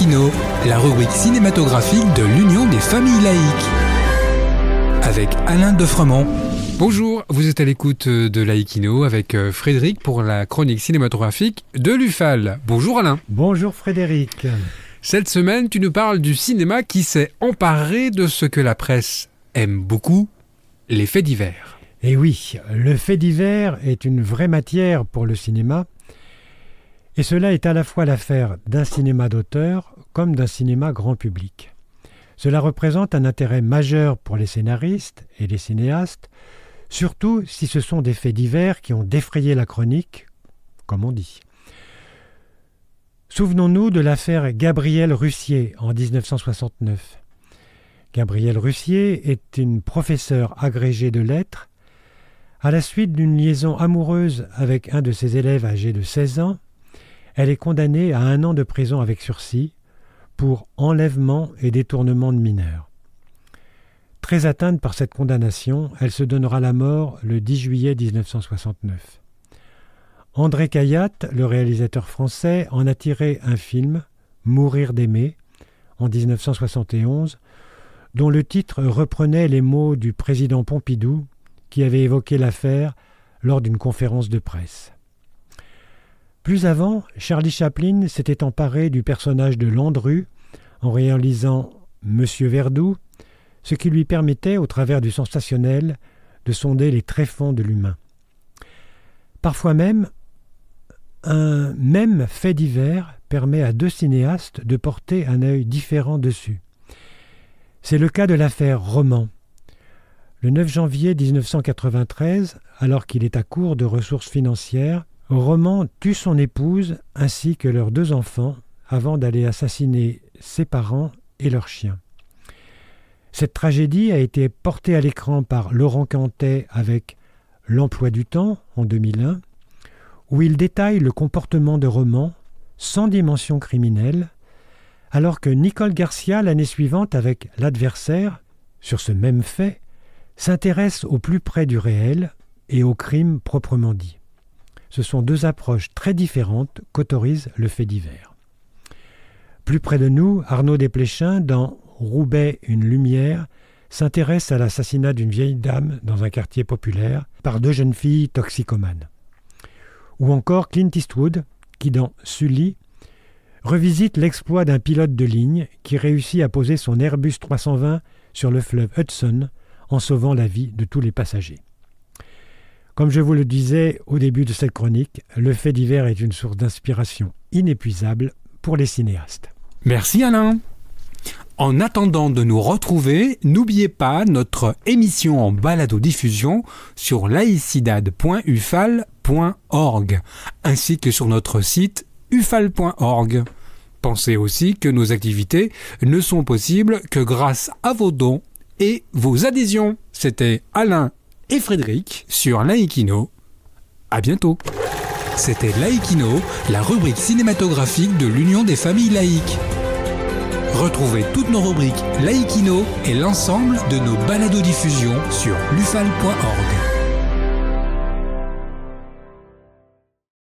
Laïkino, la rubrique cinématographique de l'Union des familles laïques. Avec Alain Defremont. Bonjour, vous êtes à l'écoute de Laïkino avec Frédéric pour la chronique cinématographique de l'UFAL. Bonjour Alain. Bonjour Frédéric. Cette semaine, tu nous parles du cinéma qui s'est emparé de ce que la presse aime beaucoup, les faits divers. Et oui, le fait divers est une vraie matière pour le cinéma. Et cela est à la fois l'affaire d'un cinéma d'auteur comme d'un cinéma grand public. Cela représente un intérêt majeur pour les scénaristes et les cinéastes, surtout si ce sont des faits divers qui ont défrayé la chronique, comme on dit. Souvenons-nous de l'affaire Gabrielle Russier en 1969. Gabrielle Russier est une professeure agrégée de lettres. À la suite d'une liaison amoureuse avec un de ses élèves âgé de 16 ans, elle est condamnée à 1 an de prison avec sursis pour enlèvement et détournement de mineurs. Très atteinte par cette condamnation, elle se donnera la mort le 10 juillet 1969. André Cayatte, le réalisateur français, en a tiré un film, Mourir d'aimer, en 1971, dont le titre reprenait les mots du président Pompidou qui avait évoqué l'affaire lors d'une conférence de presse. Plus avant, Charlie Chaplin s'était emparé du personnage de Landru en réalisant Monsieur Verdoux, ce qui lui permettait, au travers du sensationnel, de sonder les tréfonds de l'humain. Parfois même, un même fait divers permet à 2 cinéastes de porter un œil différent dessus. C'est le cas de l'affaire Roman. Le 9 janvier 1993, alors qu'il est à court de ressources financières, Roman tue son épouse ainsi que leurs 2 enfants avant d'aller assassiner ses parents et leur chien. Cette tragédie a été portée à l'écran par Laurent Cantet avec L'emploi du temps en 2001, où il détaille le comportement de Roman sans dimension criminelle, alors que Nicole Garcia, l'année suivante avec L'adversaire, sur ce même fait, s'intéresse au plus près du réel et au crime proprement dit. Ce sont 2 approches très différentes qu'autorise le fait divers. Plus près de nous, Arnaud Desplechin, dans Roubaix, une lumière, s'intéresse à l'assassinat d'une vieille dame dans un quartier populaire par 2 jeunes filles toxicomanes. Ou encore Clint Eastwood, qui dans Sully, revisite l'exploit d'un pilote de ligne qui réussit à poser son Airbus 320 sur le fleuve Hudson en sauvant la vie de tous les passagers. Comme je vous le disais au début de cette chronique, le fait divers est une source d'inspiration inépuisable pour les cinéastes. Merci Alain. En attendant de nous retrouver, n'oubliez pas notre émission en balado-diffusion sur laicidad.ufal.org ainsi que sur notre site ufal.org. Pensez aussi que nos activités ne sont possibles que grâce à vos dons et vos adhésions. C'était Alain et Frédéric sur Laïkino. À bientôt. C'était Laïkino, la rubrique cinématographique de l'Union des familles laïques. Retrouvez toutes nos rubriques Laïkino et l'ensemble de nos balados-diffusions sur lufal.org.